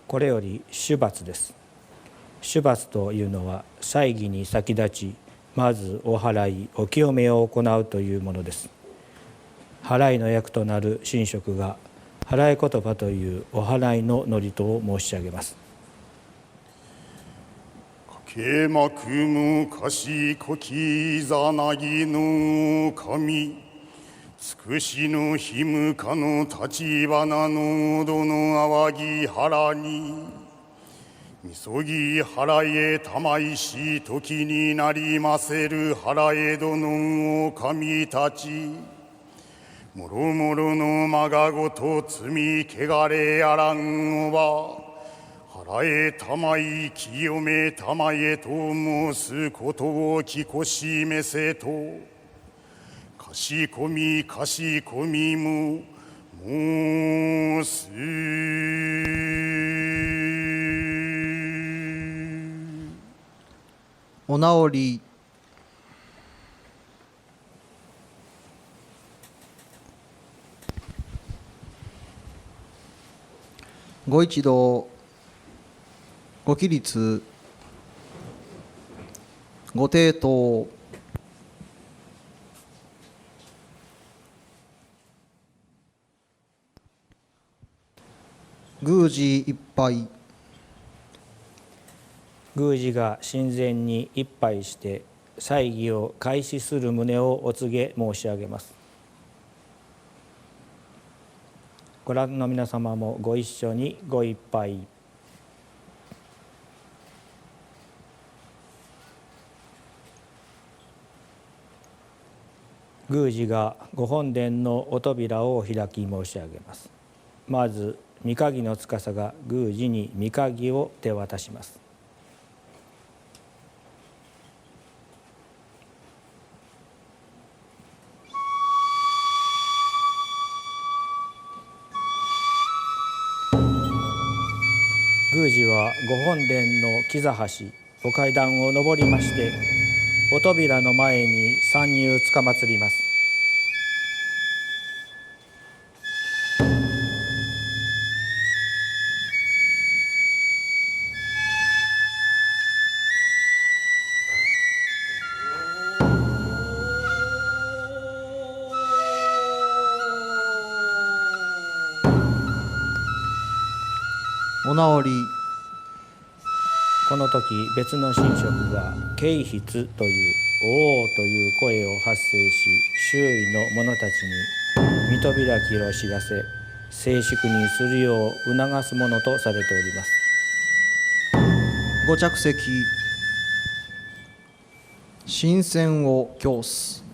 これより主罰です。主罰というのは祭儀に先立ち、まずお祓い、お清めを行うというものです。祓いの役となる神職が祓い言葉というお祓いの祝詞を申し上げます。かけまくむかしこきざなぎの神、つくしのひむかの立ち花のどの淡ぎ腹に、みそぎ腹へ玉石時になりませる腹へどのお神たち、もろもろのまがごと罪汚れあらんおば、腹へ玉い清め玉へと申すことをきこしめせと、かしこみも申す。お直り。ご一同、ご起立、ご抵当。宮司一杯。宮司が神前に一杯して祭儀を開始する旨をお告げ申し上げます。ご覧の皆様もご一緒にご一杯。宮司がご本殿のお扉を開き申し上げます。まず御鍵の司が宮司に御鍵を手渡します。宮司はご本殿の基座橋お階段を上りまして、お扉の前に参入つかまつります。お直り。この時別の神職が啓筆というおおという声を発声し、周囲の者たちに御扉開きを知らせ、静粛にするよう促すものとされております。ご着席。神仙を供す。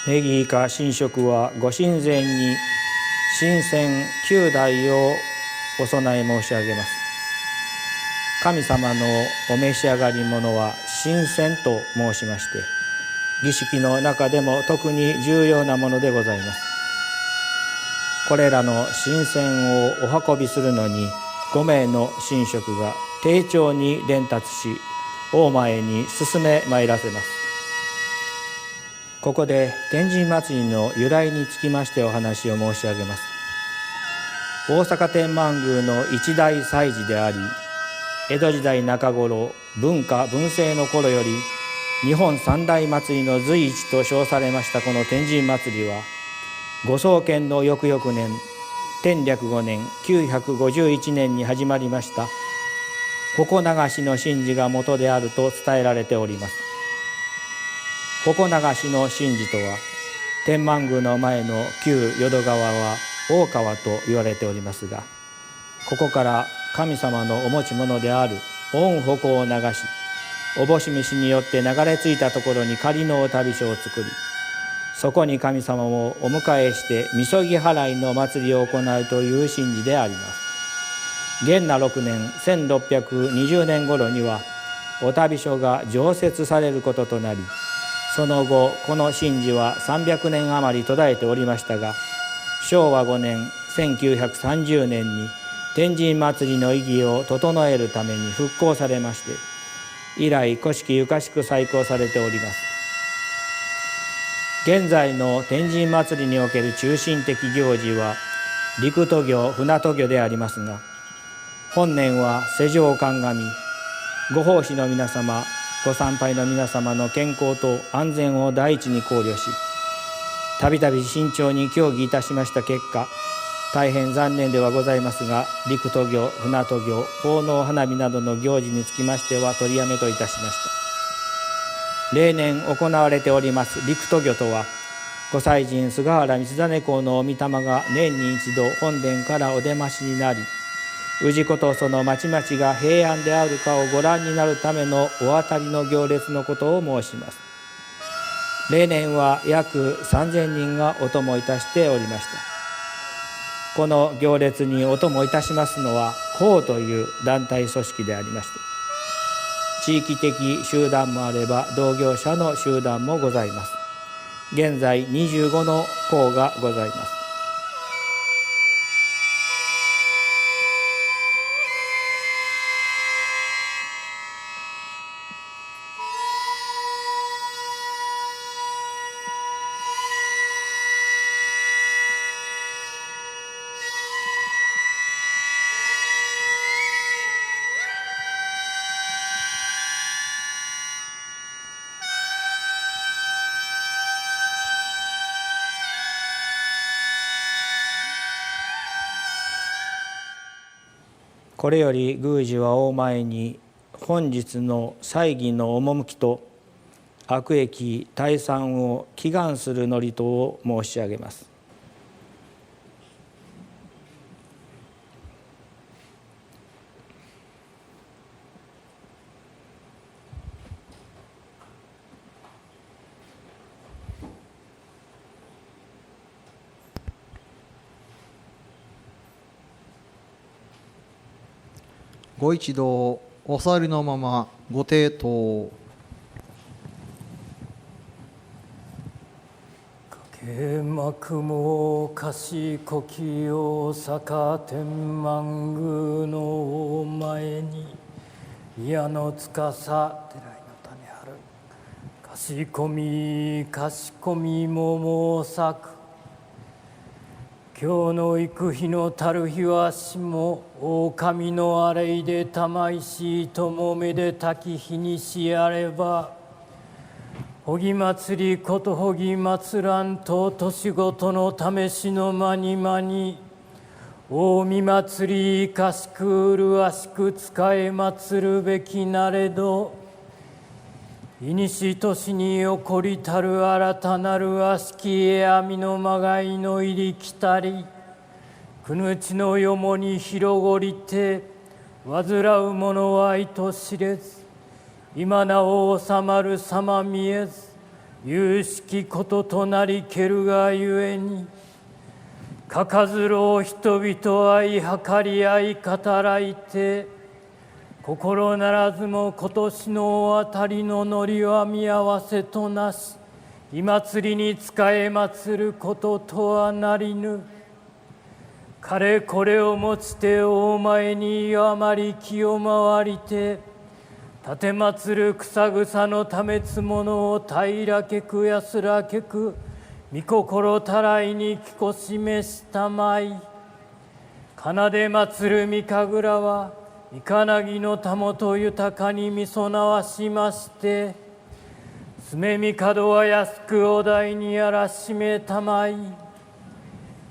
ネギイカ神職はご神前に神仙9台をお供え申し上げます。神様のお召し上がり物は神仙と申しまして、儀式の中でも特に重要なものでございます。これらの神仙をお運びするのに5名の神職が丁重に伝達し、大前に進め参らせます。ここで天神祭の由来につきましてお話を申し上げます。大阪天満宮の一大祭事であり、江戸時代中頃、文化文政の頃より日本三大祭りの随一と称されましたこの天神祭りは、ご創建の翌々年、天暦5年951年に始まりました鉾流しの神事が元であると伝えられております。鉾流しの神事とは、天満宮の前の旧淀川は大川と言われておりますが、ここから神様のお持ち物である御鉾を流し、おぼし飯によって流れ着いたところに仮のお旅所を作り、そこに神様をお迎えしてみそぎ払いの祭りを行うという神事であります。元和6年1620年頃にはお旅所が常設されることとなり、その後この神事は300年余り途絶えておりましたが、昭和5年1930年に天神祭りの意義を整えるために復興されまして、以来古式ゆかしく再興されております。現在の天神祭りにおける中心的行事は陸渡御、船渡御でありますが、本年は世上鑑み、ご奉仕の皆様、ご参拝の皆様の健康と安全を第一に考慮し、たびたび慎重に協議いたしました結果、大変残念ではございますが、陸渡御、船渡御、奉納花火などの行事につきましては取りやめといたしました。例年行われております陸渡御とは、御祭神菅原道真公のお御霊が年に一度本殿からお出ましになり、氏子とその町々が平安であるかをご覧になるためのお渡りの行列のことを申します。例年は約3000人がお供いたしておりました。この行列にお供いたしますのは講という団体組織でありまして、地域的集団もあれば同業者の集団もございます。現在25の講がございます。これより宮司は大前に本日の祭儀の趣と悪役退散を祈願する祝詞を申し上げます。ご一同お座りのままご抵当。掛幕も貸しこき大阪天満宮の前に宮の司寺井の種春貸し込みも申さく、今日の幾日のたる日はしも狼のあれいで玉石ともめでたき日にしやれば、ほぎ祭りことほぎ祭らんと年ごとの試しのまにまに、大見祭り生かしく麗しく使え祭るべきなれど、いにし年に起こりたる新たなる悪しきえあみのまがいの入り来たり、くぬちのよもに広ごりて、煩う者はいと知れず、今なお収まるさま見えず、有しきこととなりけるがゆえに、かかずろう人々愛計り合い語らいて、心ならずも今年のお当たりののりは見合わせとなし、い祭りに仕え祭ることとはなりぬ。かれこれをもちて大前にあまり気を回りて、立て祭る草草のためつものを平らけく安らけく、御心たらいにきこしめしたまい。奏で祭る御神楽は、いかなぎのたもと豊かにみそなわしまして、すめみかどは安くお題にやらしめたまい。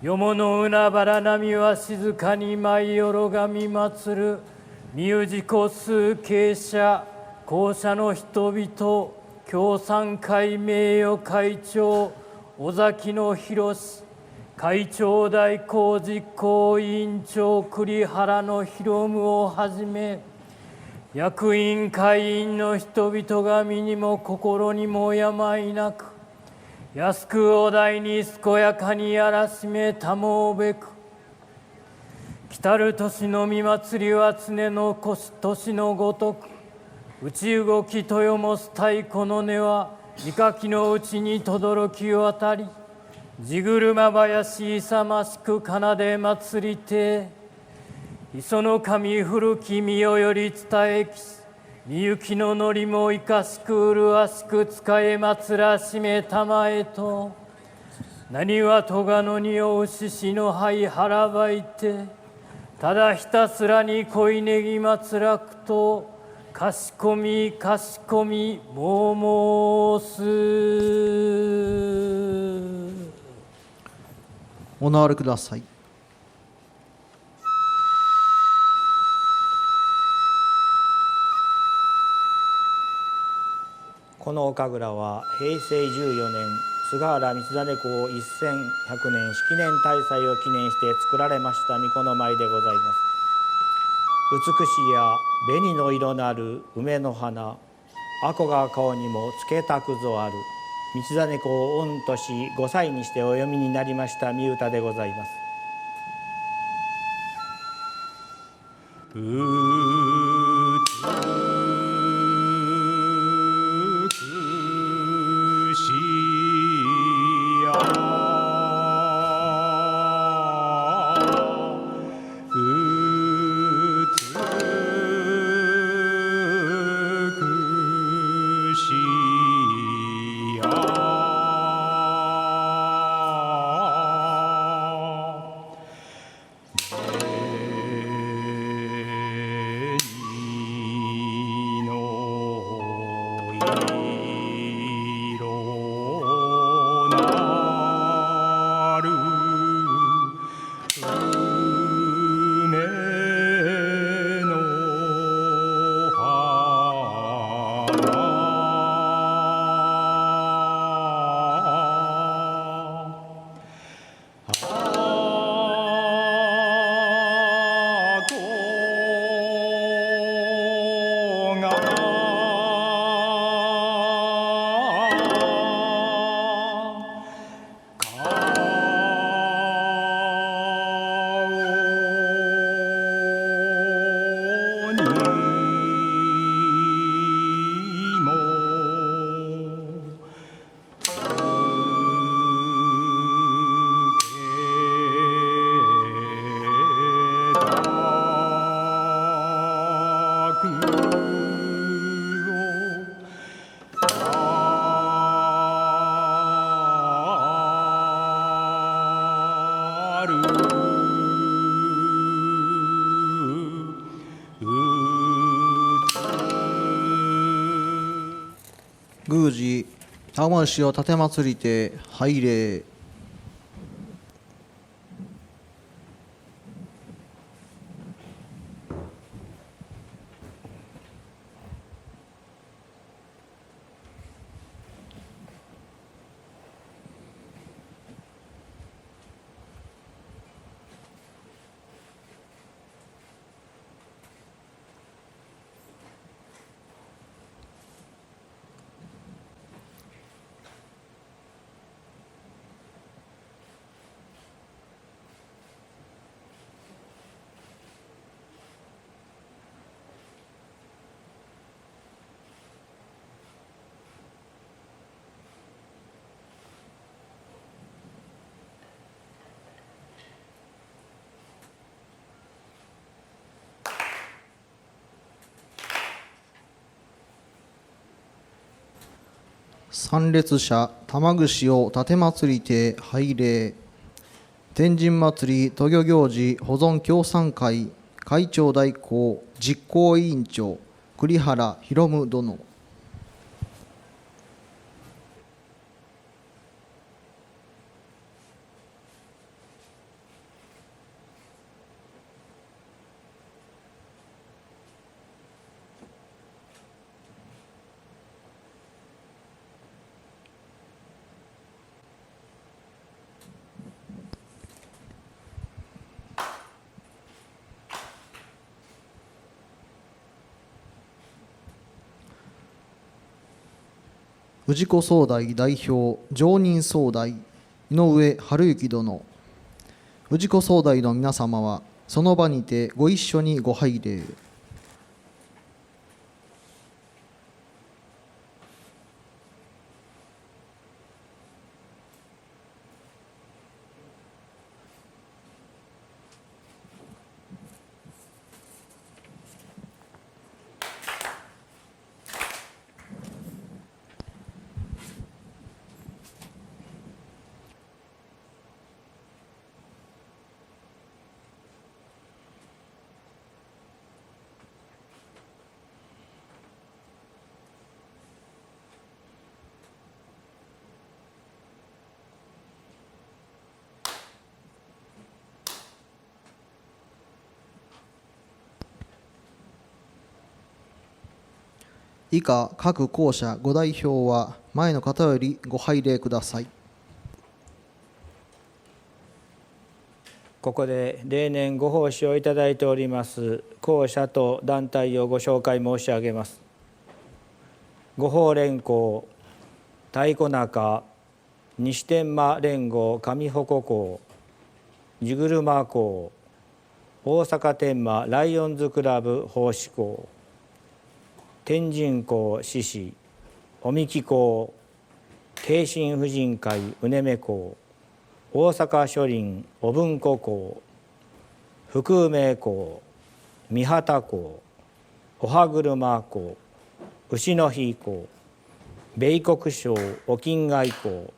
よもの海原波は静かに舞いよろがみ祭る、身氏子数傾斜、校舎の人々、共産会名誉会長、尾崎野博会長代行実行委員長栗原野博夢をはじめ、役員会員の人々が身にも心にも病なく、安くお題に健やかにやらしめたもうべく、来たる年の御祭りは常の年のごとく、内動き豊もす太鼓の音は御垣のうちに轟き渡り、地車林勇ましく奏で祭りて、磯の神古き御代より伝えきし、みゆきののりもいかしく麗しく使えまつらしめたまえと、なにわとがのにおうししの灰腹ばいて、ただひたすらに恋ねぎまつらくと、かしこみかしこみ申す。お直りください。この岡倉は平成14年菅原道真公1100年式年大祭を記念して作られました御子の舞でございます。美しや紅の色なる梅の花、あこが顔にもつけたくぞある、道真公御年5歳にしてお読みになりました御歌でございます。宮司玉牛を奉りて拝礼。参列者玉串を奉りて拝礼。天神祭渡御行事保存協賛会会長代行実行委員長栗原博夢殿。氏子総代代表常任総代井上春之殿。氏子総代の皆様はその場にてご一緒にご拝礼。以下各校舎ご代表は前の方よりご拝礼ください。ここで例年ご奉仕をいただいております校舎と団体をご紹介申し上げます。御法連校、太鼓中、西天満連合上鉾校、地車校、大阪天満ライオンズクラブ奉仕校、天神校獅子、おみき校、慶心婦人会うねめ校、大阪書林お文庫校、福梅校、三畑校、お歯車校、牛の日校、米国省お金外校、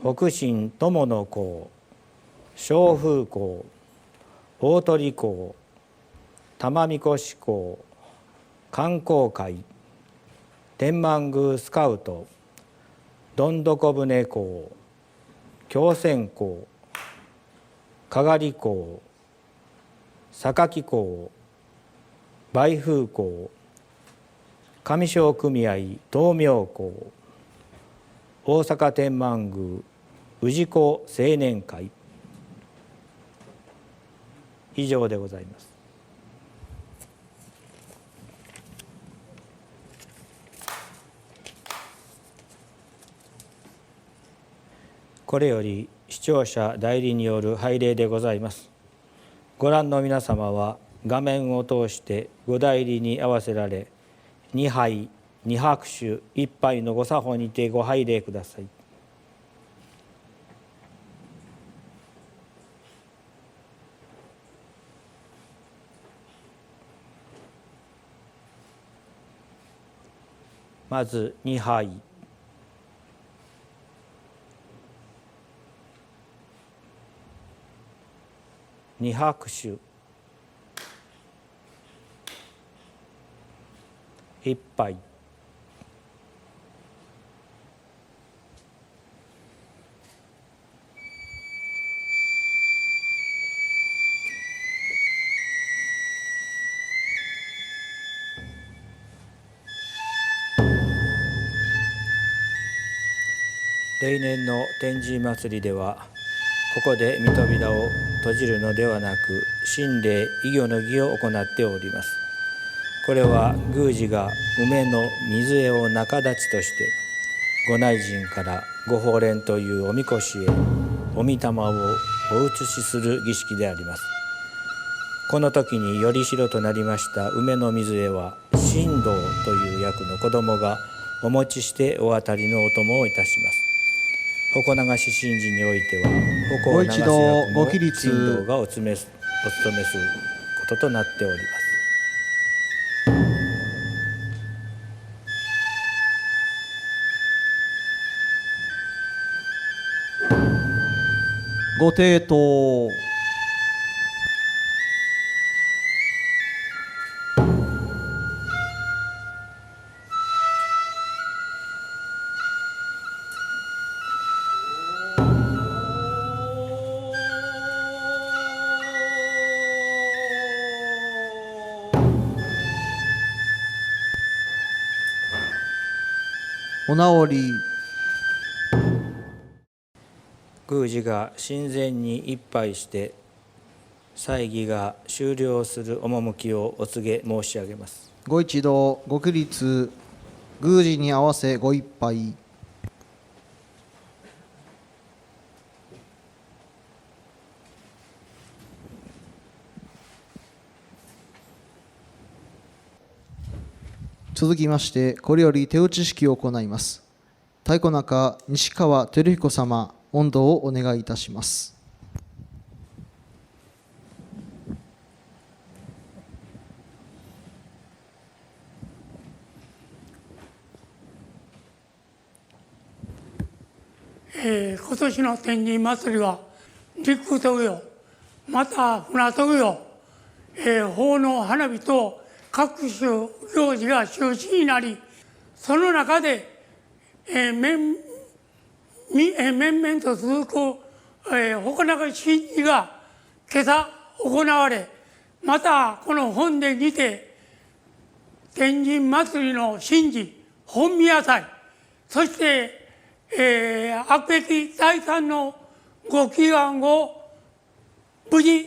北進友の校、小風校、大鳥校、玉みこし校、観光会、天満宮スカウト、どんどこ舟校、京泉校、かがり校、榊校、梅風校、上昇組合東明校、大阪天満宮氏子青年会、以上でございます。これより視聴者代理による拝礼でございます。ご覧の皆様は画面を通してご代理に合わせられ、2杯2拍手1杯のご作法にてご拝礼ください。まず2杯。2拍手1杯。例年の天神祭りでは、ここで御扉を閉じるのではなく、神霊異御の儀を行っております。これは宮司が梅の水絵を中立ちとして、御内陣から御法蓮というおみこしへお御霊をお移しする儀式であります。この時によりしろとなりました梅の水絵は、神道という役の子供がお持ちしてお渡りのお供をいたします。鉾流し神事においては、鉾を流す役も神道がお務めすることとなっております。ご抵当。お直り。宮司が神前に一杯して祭儀が終了する趣をお告げ申し上げます。ご一同ご起立。宮司に合わせご一杯。続きまして、これより手打ち式を行います。太鼓中西川照彦様、音頭をお願いいたします。今年の天神祭りは陸渡御、また船渡御、奉納花火と各種行事が中止になり、その中で、面々と続く、鉾流し神事が今朝行われ、またこの本殿にて天神祭りの神事、本宮祭、そして、悪役第三のご祈願を無事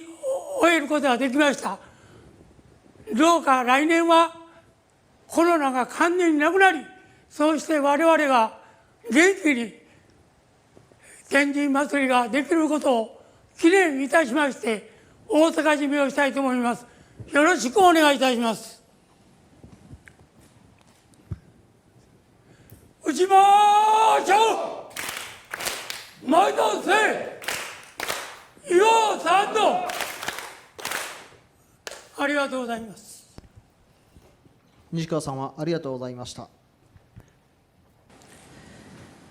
終えることができました。どうか来年はコロナが完全になくなり、そうして我々が元気に天神祭りができることを記念いたしまして、大阪締めをしたいと思います。よろしくお願いいたします。打ちましょう。前田せ岩さんのありがとうございます。西川様、ありがとうございました。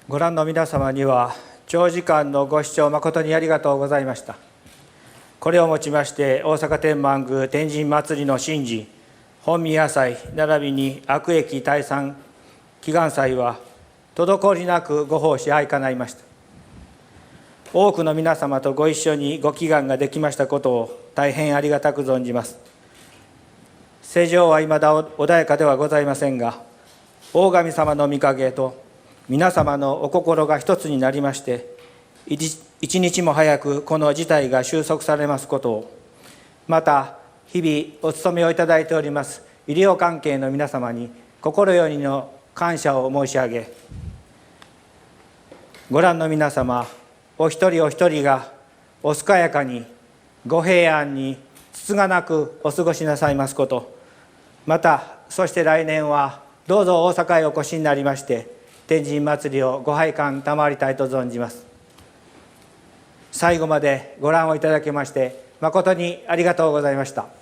ご覧の皆様には、長時間のご視聴誠にありがとうございました。これをもちまして、大阪天満宮天神祭りの神事、本宮祭並びに悪役退散祈願祭は、滞りなくご奉仕相かないました。多くの皆様とご一緒にご祈願ができましたことを大変ありがたく存じます。世情はいまだ穏やかではございませんが、大神様の御影と皆様のお心が一つになりまして、一日も早くこの事態が収束されますことを、また日々お務めをいただいております医療関係の皆様に心よりの感謝を申し上げ、ご覧の皆様お一人お一人がお健やかにご平安につつがなくお過ごしなさいますこと、またそして来年はどうぞ大阪へお越しになりまして、天神祭りをご拝観賜りたいと存じます。最後までご覧をいただきまして誠にありがとうございました。